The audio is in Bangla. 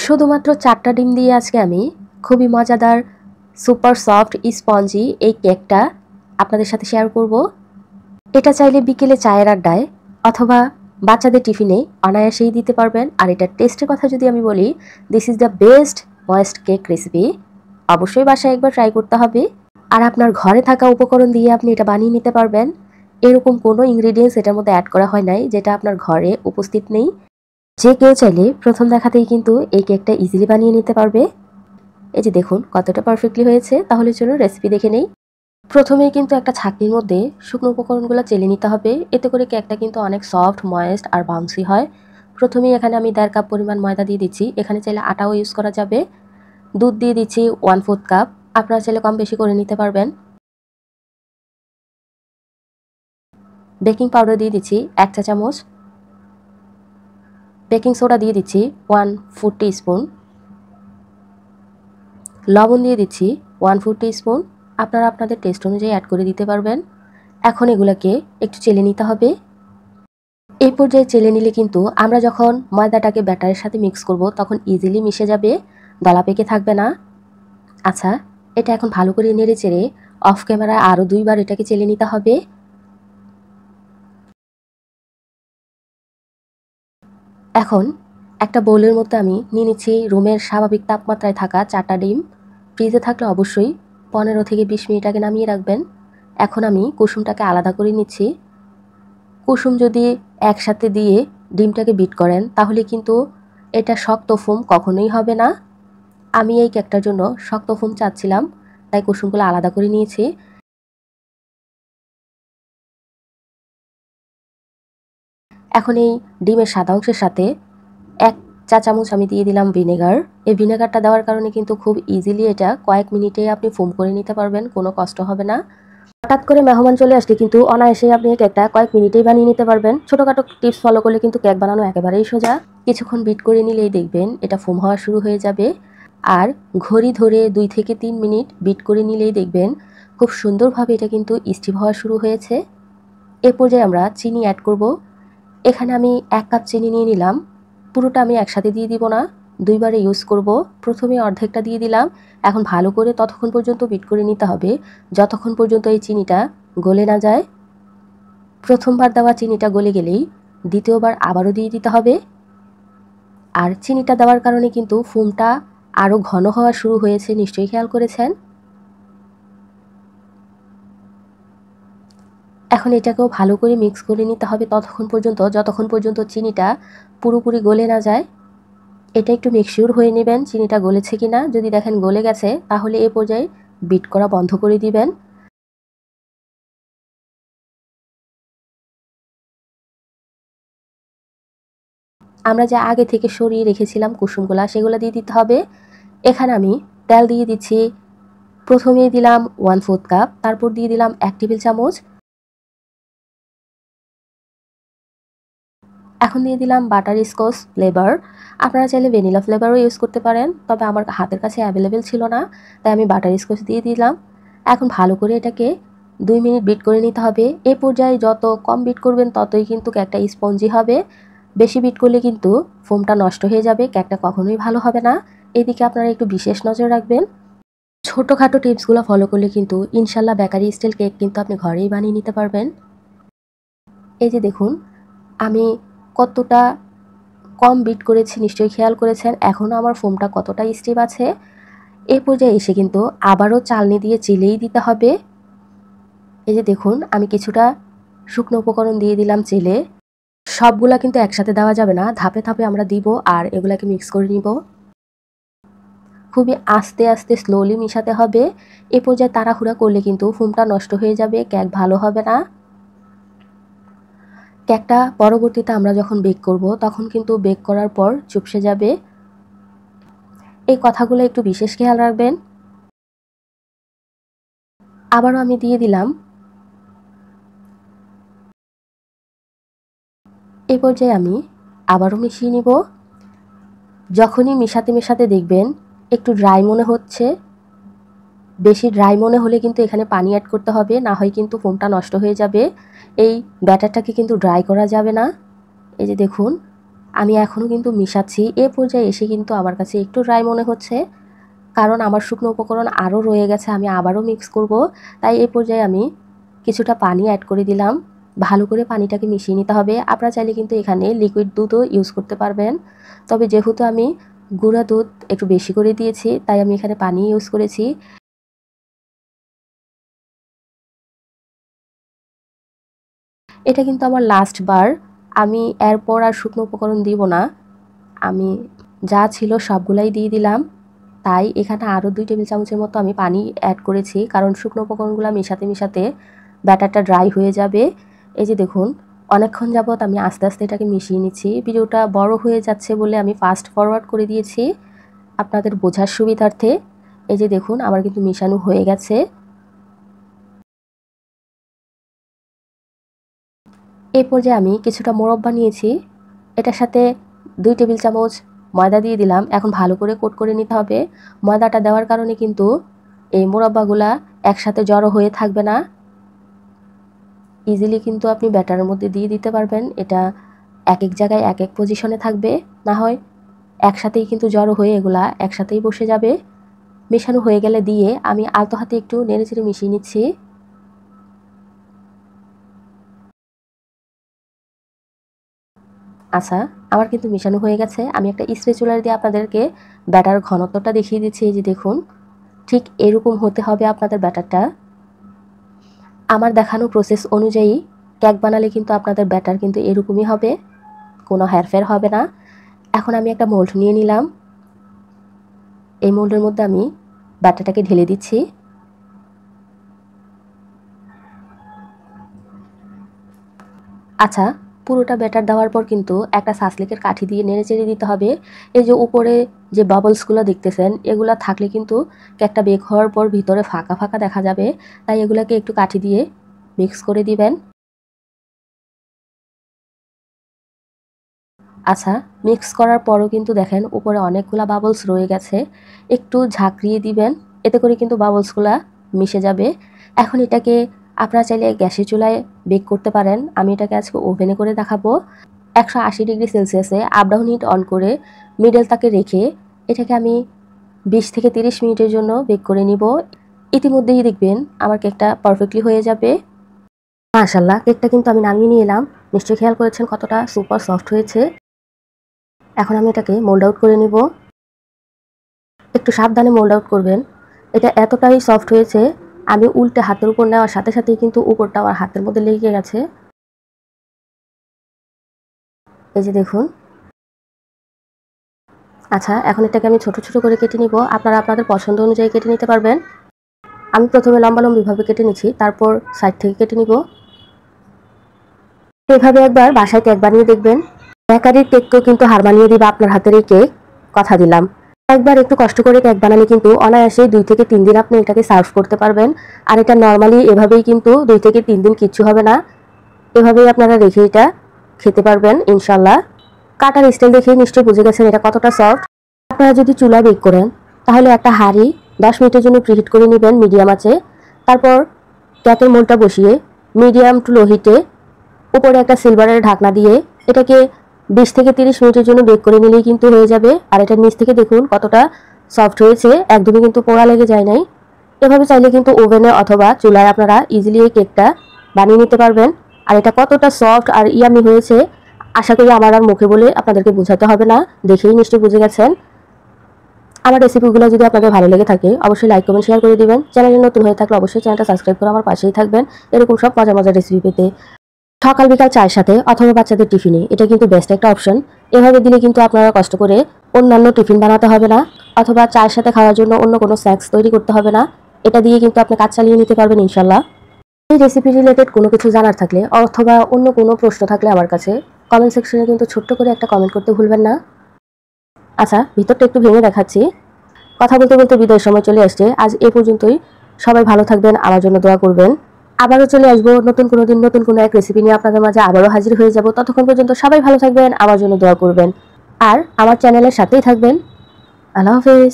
শুধুমাত্র 4টা ডিম দিয়ে আজকে আমি খুবই মজাদার সুপার সফট স্পঞ্জি এই কেকটা আপনাদের সাথে শেয়ার করব। এটা চাইলে বিকেলে চায়ের আড্ডায় অথবা বাচ্চাদের টিফিনে অনায়াসেই দিতে পারবেন। আর এটার টেস্টের কথা যদি আমি বলি, this is the best moist cake recipe. অবশ্যই বাসায় একবার ট্রাই করতে হবে। আর আপনার ঘরে থাকা উপকরণ দিয়ে আপনি এটা বানিয়ে নিতে পারবেন। এরকম কোনো ইনগ্রিডিয়েন্টস এটার মধ্যে অ্যাড করা হয় নাই যেটা আপনার ঘরে উপস্থিত নেই। যে কেউ চাইলে প্রথম দেখাতেই কিন্তু এই কেকটা ইজিলি বানিয়ে নিতে পারবে। এই যে দেখুন কতটা পারফেক্টলি হয়েছে। তাহলে চলুন রেসিপি দেখে নেই। প্রথমেই কিন্তু একটা ছাঁকনির মধ্যে শুকনো উপকরণগুলো চেলে নিতে হবে। এতে করে কেকটা কিন্তু অনেক সফট, ময়েস্ট আর বাউন্সি হয়। প্রথমেই এখানে আমি 1.5 কাপ পরিমাণ ময়দা দিয়ে দিচ্ছি। এখানে চাইলে আটাও ইউজ করা যাবে। দুধ দিয়ে দিচ্ছি 1/4 কাপ। আপনারা চাইলে কম বেশি করে নিতে পারবেন। বেকিং পাউডার দিয়ে দিচ্ছি 1 চা চামচ। বেকিং সোডা দিয়ে দিচ্ছি 1/4 টিস্পুন। লবণ দিয়ে দিচ্ছি 1/4 টিস্পুন। আপনারা আপনাদের টেস্ট অনুযায়ী অ্যাড করে দিতে পারবেন। এখন এগুলোকে একটু চেলে নিতে হবে। এই পর্যায়ে চেলে নিলে কিন্তু আমরা যখন ময়দাটাকে ব্যাটারের সাথে মিক্স করব তখন ইজিলি মিশে যাবে, দলা পেকে থাকবে না। আচ্ছা, এটা এখন ভালো করে নেড়ে চেড়ে অফ ক্যামেরায় আরও 2 বার এটাকে চেলে নিতে হবে। এখন একটা বোলের মধ্যে আমি নিয়ে নিচ্ছি রুমের স্বাভাবিক তাপমাত্রায় থাকা 4টা ডিম। ফ্রিজে থাকলে অবশ্যই 15 থেকে 20 মিনিট আগে নামিয়ে রাখবেন। এখন আমি কুসুমটাকে আলাদা করে নিচ্ছি। কুসুম যদি একসাথে দিয়ে ডিমটাকে বিট করেন তাহলে কিন্তু এটা শক্ত ফোম কখনোই হবে না। আমি এই কেকটার জন্য শক্ত ফোম চাচ্ছিলাম, তাই কুসুমগুলো আলাদা করে নিয়েছি। এখন এই ডিমের সাদা অংশের সাথে 1 চা চামচ আমি দিয়ে দিলাম ভিনেগার। এই ভিনেগারটা দেওয়ার কারণে কিন্তু খুব ইজিলি এটা কয়েক মিনিটে আপনি ফোম করে নিতে পারবেন, কোনো কষ্ট হবে না। হঠাৎ করে মেহমান চলে আসলে কিন্তু অনায়াসেই আপনি এই কেকটা কয়েক মিনিটেই বানিয়ে নিতে পারবেন। ছোটোখাটো টিপস ফলো করলে কিন্তু কেক বানানো একেবারেই সোজা। কিছুক্ষণ বিট করে নিলেই দেখবেন এটা ফোম হওয়া শুরু হয়ে যাবে। আর ঘড়ি ধরে 2 থেকে 3 মিনিট বিট করে নিলেই দেখবেন খুব সুন্দরভাবে এটা কিন্তু স্টিম হওয়া শুরু হয়েছে। এ পর্যায়ে আমরা চিনি অ্যাড করব। এখানে আমি 1 কাপ চিনি নিয়ে নিলাম। পুরোটা আমি একসাথে দিয়ে দিব না, 2 বারে ইউজ করব। প্রথমে অর্ধেকটা দিয়ে দিলাম। এখন ভালো করে ততক্ষণ পর্যন্ত বিট করে নিতে হবে যতক্ষণ পর্যন্ত এই চিনিটা গলে না যায়। প্রথমবার দেওয়া চিনিটা গলে গেলেই দ্বিতীয়বার আবারও দিয়ে দিতে হবে। আর চিনিটা দেওয়ার কারণে কিন্তু ফোমটা আরও ঘন হওয়া শুরু হয়েছে, নিশ্চয়ই খেয়াল করেছেন। এখন এটাকেও ভালো করে মিক্স করে নিতে হবে ততক্ষণ পর্যন্ত যতক্ষণ পর্যন্ত চিনিটা পুরোপুরি গলে না যায়। এটা একটু মেকশিওর হয়ে নেবেন চিনিটা গলেছে কিনা। যদি দেখেন গলে গেছে তাহলে এই পর্যায়ে বিট করা বন্ধ করে দিবেন। আমরা যা আগে থেকে সরিয়ে রেখেছিলাম কুসুমগুলা সেগুলো দিয়ে দিতে হবে। এখানে আমি তেল দিয়ে দিচ্ছি। প্রথমেই দিলাম 1/4 কাপ, তারপর দিয়ে দিলাম 1 টেবিল চামচ। এখন দিয়ে দিলাম বাটার স্কচ ফ্লেভার। আপনারা চাইলে ভ্যানিলা ফ্লেভারও ইউজ করতে পারেন, তবে আমার হাতের কাছে অ্যাভেলেবেল ছিল না, তাই আমি বাটার স্কচ দিয়ে দিলাম। এখন ভালো করে এটাকে 2 মিনিট বিট করে নিতে হবে। এই পর্যায়ে যত কম বিট করবেন ততই কিন্তু কেকটা স্পঞ্জি হবে। বেশি বিট করলে কিন্তু ফোমটা নষ্ট হয়ে যাবে, কেকটা কখনোই ভালো হবে না। এদিকে আপনারা একটু বিশেষ নজর রাখবেন। ছোটোখাটো টিপসগুলো ফলো করলে কিন্তু ইনশাল্লাহ বেকারি স্টাইল কেক কিন্তু আপনি ঘরেই বানিয়ে নিতে পারবেন। এই যে দেখুন আমি কতটা কম বিট করেছি, নিশ্চয়ই খেয়াল করেছেন। এখনও আমার ফোমটা কতটা স্টিফ আছে। এই পর্যায়ে এসে কিন্তু আবারও চালনি দিয়ে চেলেই দিতে হবে। এই যে দেখুন আমি কিছুটা শুকনো উপকরণ দিয়ে দিলাম চেলে। সবগুলা কিন্তু একসাথে দেওয়া যাবে না, ধাপে ধাপে আমরা দিব আর এগুলাকে মিক্স করে নিব। খুবই আস্তে আস্তে স্লোলি মিশাতে হবে। এ পর্যায়ে তাড়াহুড়া করলে কিন্তু ফোমটা নষ্ট হয়ে যাবে, কেক ভালো হবে না। কেকটা পরবর্তীতে আমরা যখন বেক করব তখন কিন্তু বেক করার পর চুপসে যাবে। এই কথাগুলো একটু বিশেষ খেয়াল রাখবেন। আবারও আমি দিয়ে দিলাম। এই পর্যায়ে আমি আবারও মিশিয়ে নিব। যখনই মেশাতে মেশাতে দেখবেন একটু ড্রাই মনে হচ্ছে, বেশি ড্রাই মনে হলে কিন্তু এখানে পানি অ্যাড করতে হবে, না হয় কিন্তু ফোমটা নষ্ট হয়ে যাবে। এই ব্যাটারটাকে কিন্তু ড্রাই করা যাবে না। এই যে দেখুন আমি এখনও কিন্তু মিশাচ্ছি। এ পর্যায়ে এসে কিন্তু আমার কাছে একটু ড্রাই মনে হচ্ছে, কারণ আমার শুকনো উপকরণ আরও রয়ে গেছে, আমি আবারও মিক্স করব। তাই এই পর্যায়ে আমি কিছুটা পানি অ্যাড করে দিলাম। ভালো করে পানিটাকে মিশিয়ে নিতে হবে। আপনারা চাইলে কিন্তু এখানে লিকুইড দুধও ইউজ করতে পারবেন, তবে যেহেতু আমি গুঁড়া দুধ একটু বেশি করে দিয়েছি তাই আমি এখানে পানি ইউজ করেছি। এটা কিন্তু আমার লাস্ট বার, আমি এরপর আর শুকনো উপকরণ দিব না। আমি যা ছিল সবগুলাই দিয়ে দিলাম। তাই এখানে আরও 2 টেবিল চামচের মতো আমি পানি অ্যাড করেছি, কারণ শুকনো উপকরণগুলো মিশাতে মিশাতে ব্যাটারটা ড্রাই হয়ে যাবে। এই যে দেখুন, অনেকক্ষণ যাবত আমি আস্তে আস্তে এটাকে মিশিয়ে নিচ্ছি। ভিডিওটা বড় হয়ে যাচ্ছে বলে আমি ফাস্ট ফরওয়ার্ড করে দিয়েছি আপনাদের বোঝার সুবিধার্থে। এই যে দেখুন, আমার কিন্তু মিশানো হয়ে গেছে। এই পর্যায়ে আমি কিছুটা মোরব্বা নিয়েছি, এটার সাথে 2 টেবিল চামচ ময়দা দিয়ে দিলাম। এখন ভালো করে কোট করে নিতে হবে। ময়দাটা দেওয়ার কারণে কিন্তু এই মোরব্বাগুলা একসাথে জড়ো হয়ে থাকবে না, ইজিলি কিন্তু আপনি ব্যাটারের মধ্যে দিয়ে দিতে পারবেন। এটা এক এক জায়গায় এক এক পজিশনে থাকবে, না হয় একসাথেই কিন্তু জড়ো হয়ে এগুলা একসাথেই বসে যাবে। মেশানো হয়ে গেলে দিয়ে আমি আলতো হাতে একটু নেড়েচেড়ে মিশিয়ে নিচ্ছি। আচ্ছা, আমার কিন্তু মেশানো হয়ে গেছে। আমি একটা স্প্যাচুলার দিয়ে আপনাদেরকে ব্যাটার ঘনত্বটা দেখিয়ে দিচ্ছি। এই যে দেখুন, ঠিক এরকম হতে হবে আপনাদের ব্যাটারটা। আমার দেখানো প্রসেস অনুযায়ী কেক বানালে কিন্তু আপনাদের ব্যাটার কিন্তু এরকমই হবে, কোনো হেরফের হবে না। এখন আমি একটা মোল্ড নিয়ে নিলাম। এই মোল্ডের মধ্যে আমি ব্যাটারটাকে ঢেলে দিচ্ছি। আচ্ছা, পুরোটা ব্যাটার দেওয়ার পর কিন্তু একটা সাসলিকের কাঠি দিয়ে নেড়েচেড়ে দিতে হবে। এই যে উপরে যে বাবলসগুলো দেখতেছেন, এগুলা থাকলে কিন্তু কেকটা বেক হওয়ার পর ভিতরে ফাঁকা ফাঁকা দেখা যাবে। তাই এগুলাকে একটু কাঠি দিয়ে মিক্স করে দিবেন। আচ্ছা, মিক্স করার পরও কিন্তু দেখেন উপরে অনেকগুলা বাবলস রয়ে গেছে। একটু ঝাঁকড়িয়ে দিবেন, এতে করে কিন্তু বাবলসগুলা মিশে যাবে। এখন এটাকে আপনারা চাইলে গ্যাসের চুলায় বেক করতে পারেন। আমি এটাকে আজকে ওভেনে করে দেখাবো। 180 ডিগ্রি সেলসিয়াসে আপ ডাউন হিট অন করে মিডল তাকে রেখে এটাকে আমি 20 থেকে 30 মিনিটের জন্য বেক করে নিব। ইতিমধ্যেই দেখবেন আমার কেকটা পারফেক্টলি হয়ে যাবে। মাশাআল্লাহ, কেকটা কিন্তু আমি নামিয়ে নিয়ে এলাম। নিশ্চয়ই খেয়াল করেছেন কতটা সুপার সফট হয়েছে। এখন আমি এটাকে মোল্ড আউট করে নিব। একটু সাবধানে মোল্ড আউট করবেন। এটা এতটাই সফট হয়েছে, আমি উল্টে হাতের উপর নেওয়ার সাথে সাথেই কিন্তু উপরটা আমার হাতের মধ্যে লেগে গেছে। এই যে দেখুন। আচ্ছা, এখন এটাকে আমি ছোট ছোট করে কেটে নিব। আপনারা আপনাদের পছন্দ অনুযায়ী কেটে নিতে পারবেন। আমি প্রথমে লম্বালম্বিভাবে কেটে নিচ্ছি, তারপর সাইড থেকে কেটে নিব। এভাবে একবার বাসায় কেক বানিয়ে দেখবেন, বেকারির কেককেও কিন্তু হার মানিয়ে দিবে আপনার হাতের এই কেক, কথা দিলাম। একবার একটু কষ্ট করে কেক বানালে কিন্তু অনায়াসে 2 থেকে 3 দিন আপনি এটাকে সার্ভ করতে পারবেন। আর এটা নর্মালি এভাবেই কিন্তু 2 থেকে 3 দিন কিচ্ছু হবে না, এভাবেই আপনারা রেখে এটা খেতে পারবেন ইনশাল্লাহ। কাটার স্টাইল দেখে নিশ্চয়ই বুঝে গেছেন এটা কতটা সফট। আপনারা যদি চুলায় বেক করেন তাহলে একটা হাঁড়ি 10 মিনিটের জন্য প্রিহিট করে নেবেন মিডিয়াম আঁচে। তারপর কেকের মোল্ডটা বসিয়ে মিডিয়াম টু লো হিটে উপরে একটা সিলভারের ঢাকনা দিয়ে এটাকে 20 থেকে 30 মিনিটের জন্য বেক করে নিলেই কিন্তু হয়ে যাবে। আর এটার নিচ থেকে দেখুন কতটা সফট হয়েছে, একদমই কিন্তু পোড়া লেগে যায় নাই। এভাবে চাইলে কিন্তু ওভেনে অথবা চুলায় আপনারা ইজিলি এই কেকটা বানিয়ে নিতে পারবেন। আর এটা কতটা সফট আর ইয়ামি হয়েছে আশা করি আমার আর মুখে বলে আপনাদেরকে বোঝাতে হবে না, দেখেই নিশ্চয়ই বুঝে গেছেন। আমার রেসিপিগুলো যদি আপনাদের ভালো লেগে থাকে অবশ্যই লাইক কমেন্ট শেয়ার করে দিবেন। চ্যানেলে নতুন হয়ে থাকলে অবশ্যই চ্যানেলটা সাবস্ক্রাইব করে আমার পাশেই থাকবেন এরকম সব মজার মজার রেসিপি পেতে। সকাল বিকাল চায়ের সাথে অথবা বাচ্চাদের টিফিনে এটা কিন্তু বেস্ট একটা অপশন। এভাবে দিলে কিন্তু আপনারা কষ্ট করে অন্যান্য টিফিন বানাতে হবে না, অথবা চায়ের সাথে খাওয়ার জন্য অন্য কোনো স্ন্যাক্স তৈরি করতে হবে না। এটা দিয়ে কিন্তু আপনি কাজ চালিয়ে নিতে পারবেন ইনশাল্লাহ। এই রেসিপি রিলেটেড কোনো কিছু জানার থাকলে অথবা অন্য কোনো প্রশ্ন থাকলে আমার কাছে কমেন্ট সেকশনে কিন্তু ছোট্ট করে একটা কমেন্ট করতে ভুলবেন না। আচ্ছা, ভিতরটা একটু ভেঙে দেখাচ্ছি। কথা বলতে বলতে বিদায়ের সময় চলে আসছে। আজ এ পর্যন্তই। সবাই ভালো থাকবেন, আমার জন্য দোয়া করবেন। আবারও চলে আসবো নতুন কোনো দিন নতুন কোনো এক রেসিপি নিয়ে আপনাদের মাঝে আবারও হাজির হয়ে যাব। ততক্ষণ পর্যন্ত সবাই ভালো থাকবেন, আমার জন্য দোয়া করবেন আর আমার চ্যানেলের সাথেই থাকবেন। আল্লাহ হাফেজ।